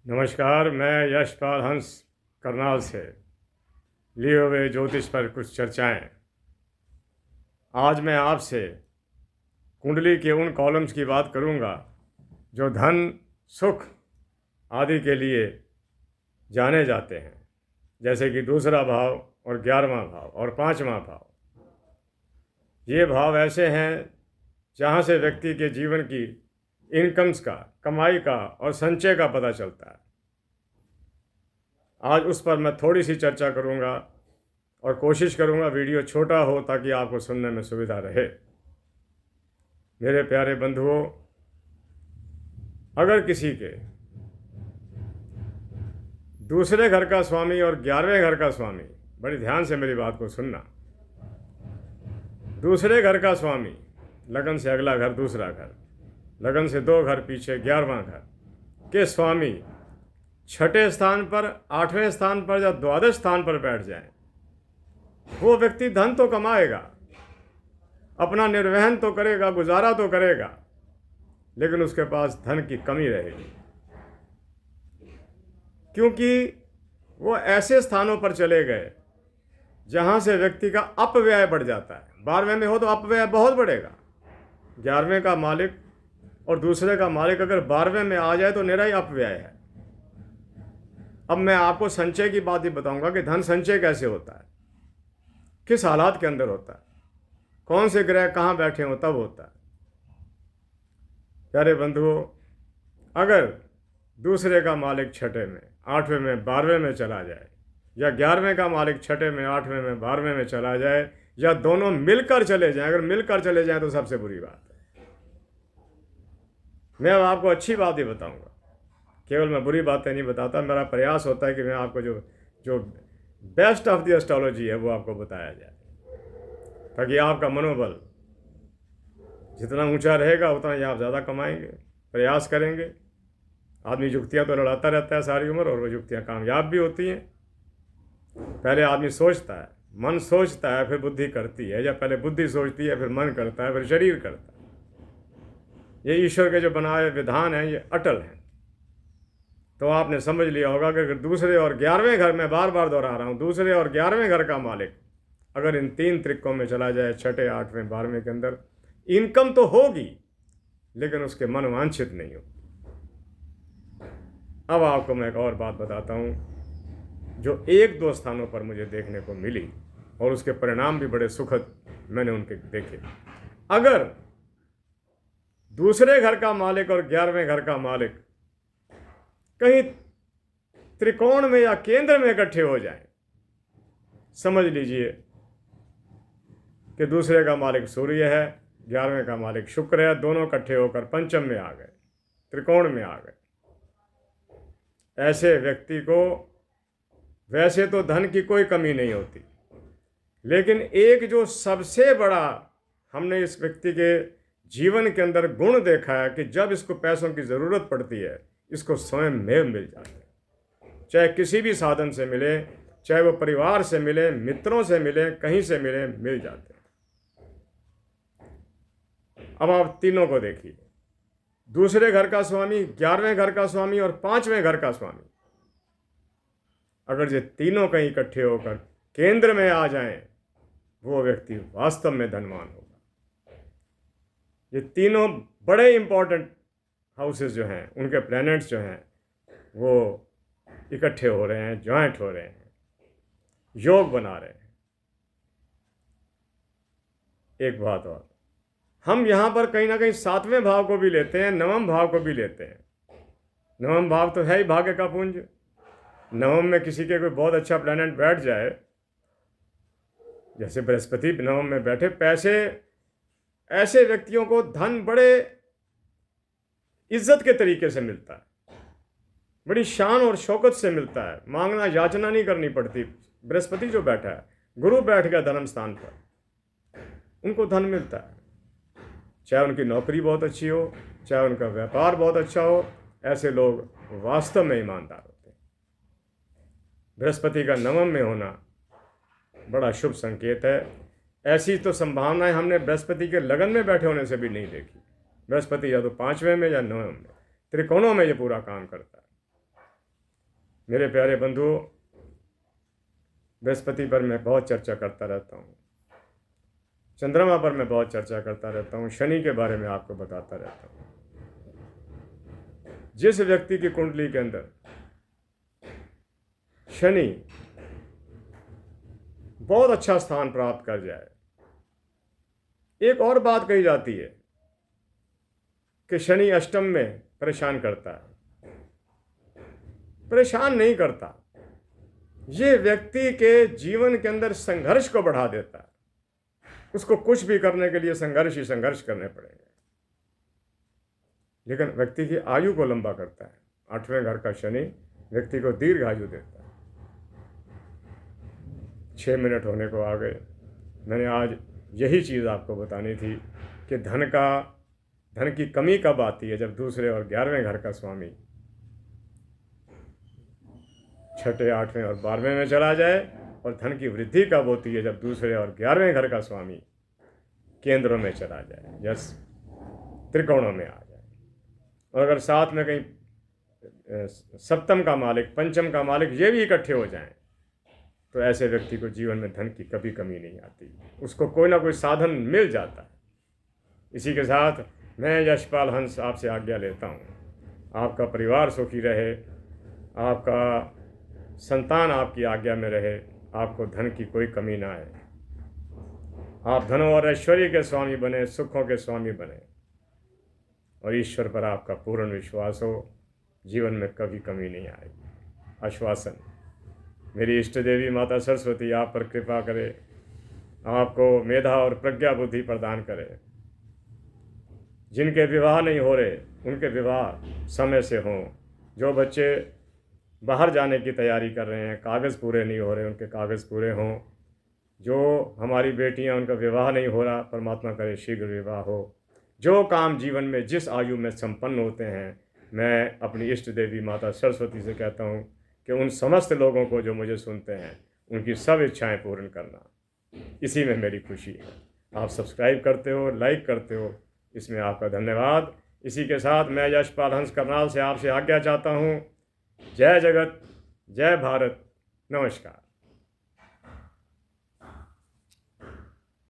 नमस्कार, मैं यशपाल हंस करनाल से लिए हुए ज्योतिष पर कुछ चर्चाएं। आज मैं आपसे कुंडली के उन कॉलम्स की बात करूंगा जो धन, सुख आदि के लिए जाने जाते हैं, जैसे कि दूसरा भाव और 11वां भाव और 5वां भाव। ये भाव ऐसे हैं जहाँ से व्यक्ति के जीवन की इनकम्स का, कमाई का और संचय का पता चलता है। आज उस पर मैं थोड़ी सी चर्चा करूंगा और कोशिश करूंगा वीडियो छोटा हो ताकि आपको सुनने में सुविधा रहे। मेरे प्यारे बंधुओं, अगर किसी के दूसरे घर का स्वामी और 11वें घर का स्वामी, बड़ी ध्यान से मेरी बात को सुनना, दूसरे घर का स्वामी, लगन से अगला घर दूसरा घर, लगन से 2 घर पीछे 11वां घर के स्वामी 6ठे स्थान पर, 8वें स्थान पर या द्वादश स्थान पर बैठ जाए, वो व्यक्ति धन तो कमाएगा, अपना निर्वहन तो करेगा, गुजारा तो करेगा, लेकिन उसके पास धन की कमी रहेगी, क्योंकि वो ऐसे स्थानों पर चले गए जहां से व्यक्ति का अपव्यय बढ़ जाता है। 12वें में हो तो अपव्यय बहुत बढ़ेगा। 11वें का मालिक और दूसरे का मालिक अगर 12वें में आ जाए तो निरा ही अपव्यय है। अब मैं आपको संचय की बात ही बताऊंगा कि धन संचय कैसे होता है, किस हालात के अंदर होता है, कौन से ग्रह कहाँ बैठे हो तब होता है। प्यारे बंधुओं, अगर दूसरे का मालिक 6ठे में, 8वें में, 12वें में चला जाए, या 11वें का मालिक 6ठे में, 8वें में, 12वें में चला जाए, या दोनों मिलकर चले जाएं, अगर मिलकर चले जाएं तो सबसे बुरी बात है। मैं अब आपको अच्छी बात ही बताऊंगा, केवल मैं बुरी बातें नहीं बताता। मेरा प्रयास होता है कि मैं आपको जो बेस्ट ऑफ द एस्ट्रोलॉजी है वो आपको बताया जाए, ताकि आपका मनोबल जितना ऊंचा रहेगा उतना ही आप ज़्यादा कमाएंगे, प्रयास करेंगे। आदमी युक्तियाँ तो लड़ाता रहता है सारी उम्र, और वो युक्तियाँ कामयाब भी होती हैं। पहले आदमी सोचता है, मन सोचता है, फिर बुद्धि करती है, या पहले बुद्धि सोचती है, फिर मन करता है, फिर शरीर करता है। ये ईश्वर के जो बनाए विधान हैं ये अटल हैं। तो आपने समझ लिया होगा कि अगर दूसरे और 11वें घर में, बार बार दोहरा रहा हूँ, दूसरे और 11वें घर का मालिक अगर इन 3 त्रिकों में चला जाए, 6ठे, 8वें, 12वें के अंदर, इनकम तो होगी लेकिन उसके मन वांछित नहीं होगी। अब आपको मैं एक और बात बताता हूँ जो 1-2 स्थानों पर मुझे देखने को मिली, और उसके परिणाम भी बड़े सुखद मैंने उनके देखे। अगर दूसरे घर का मालिक और 11वें घर का मालिक कहीं त्रिकोण में या केंद्र में इकट्ठे हो जाएं, समझ लीजिए कि दूसरे का मालिक सूर्य है, 11वें का मालिक शुक्र है, दोनों इकट्ठे होकर पंचम में आ गए, त्रिकोण में आ गए। ऐसे व्यक्ति को वैसे तो धन की कोई कमी नहीं होती, लेकिन एक जो सबसे बड़ा हमने इस व्यक्ति के जीवन के अंदर गुण देखा है कि जब इसको पैसों की ज़रूरत पड़ती है, इसको स्वयं में मिल जाते हैं। चाहे किसी भी साधन से मिले, चाहे वो परिवार से मिले, मित्रों से मिले, कहीं से मिले, मिल जाते हैं। अब आप तीनों को देखिए, दूसरे घर का स्वामी, 11वें घर का स्वामी और 5वें घर का स्वामी, अगर ये तीनों कहीं इकट्ठे होकर केंद्र में आ जाएं, वो व्यक्ति वास्तव में धनवान होगा। ये तीनों बड़े इंपॉर्टेंट हाउसेस जो हैं, उनके प्लैनेट्स जो हैं, वो इकट्ठे हो रहे हैं, ज्वाइंट हो रहे हैं, योग बना रहे हैं। एक बात और, हम यहाँ पर कहीं ना कहीं 7वें भाव को भी लेते हैं, 9वें भाव को भी लेते हैं। 9वां भाव तो है ही भाग्य का पुंज। 9वें में किसी के कोई बहुत अच्छा प्लैनेट बैठ जाए, जैसे बृहस्पति 9वें में बैठे, पैसे, ऐसे व्यक्तियों को धन बड़े इज्जत के तरीके से मिलता है, बड़ी शान और शौकत से मिलता है, मांगना याचना नहीं करनी पड़ती। बृहस्पति जो बैठा है, गुरु बैठ गया धर्म स्थान पर, उनको धन मिलता है, चाहे उनकी नौकरी बहुत अच्छी हो, चाहे उनका व्यापार बहुत अच्छा हो। ऐसे लोग वास्तव में ईमानदार होते हैं। बृहस्पति का 9वें में होना बड़ा शुभ संकेत है। ऐसी तो संभावनाएं हमने बृहस्पति के लगन में बैठे होने से भी नहीं देखी। बृहस्पति या तो 5वें में या 9वें में, त्रिकोणों में ये पूरा काम करता है। मेरे प्यारे बंधुओं, बृहस्पति पर मैं बहुत चर्चा करता रहता हूँ, चंद्रमा पर मैं बहुत चर्चा करता रहता हूँ, शनि के बारे में आपको बताता रहता हूँ। जिस व्यक्ति की कुंडली के अंदर शनि बहुत अच्छा स्थान प्राप्त कर जाए, एक और बात कही जाती है कि शनि अष्टम में परेशान करता है। परेशान नहीं करता, ये व्यक्ति के जीवन के अंदर संघर्ष को बढ़ा देता है। उसको कुछ भी करने के लिए संघर्ष ही संघर्ष करने पड़ेंगे, लेकिन व्यक्ति की आयु को लंबा करता है। 8वें घर का शनि व्यक्ति को दीर्घ आयु देता है। 6 मिनट होने को आ गए। मैंने आज यही चीज़ आपको बतानी थी कि धन की कमी कब आती है, जब दूसरे और 11वें घर का स्वामी 6ठे, 8वें और 12वें में चला जाए, और धन की वृद्धि कब होती है, जब दूसरे और 11वें घर का स्वामी केंद्रों में चला जाए, यस त्रिकोणों में आ जाए। और अगर साथ में कहीं सप्तम का मालिक, पंचम का मालिक ये भी इकट्ठे हो जाएं, तो ऐसे व्यक्ति को जीवन में धन की कभी कमी नहीं आती, उसको कोई ना कोई साधन मिल जाता है। इसी के साथ मैं यशपाल हंस आपसे आज्ञा लेता हूँ। आपका परिवार सुखी रहे, आपका संतान आपकी आज्ञा में रहे, आपको धन की कोई कमी ना आए, आप धन और ऐश्वर्य के स्वामी बने, सुखों के स्वामी बने, और ईश्वर पर आपका पूर्ण विश्वास हो, जीवन में कभी कमी नहीं आएगी। आश्वासन, मेरी इष्ट देवी माता सरस्वती आप पर कृपा करे, आपको मेधा और प्रज्ञा बुद्धि प्रदान करे। जिनके विवाह नहीं हो रहे उनके विवाह समय से हों, जो बच्चे बाहर जाने की तैयारी कर रहे हैं, कागज़ पूरे नहीं हो रहे, उनके कागज़ पूरे हों। जो हमारी बेटियां, उनका विवाह नहीं हो रहा, परमात्मा करे शीघ्र विवाह हो। जो काम जीवन में जिस आयु में संपन्न होते हैं, मैं अपनी इष्ट देवी माता सरस्वती से कहता हूँ कि उन समस्त लोगों को जो मुझे सुनते हैं, उनकी सब इच्छाएं पूर्ण करना, इसी में मेरी खुशी है। आप सब्सक्राइब करते हो, लाइक करते हो, इसमें आपका धन्यवाद। इसी के साथ मैं यशपाल हंस करनाल से आपसे आज्ञा चाहता हूँ। जय जगत, जय भारत, नमस्कार।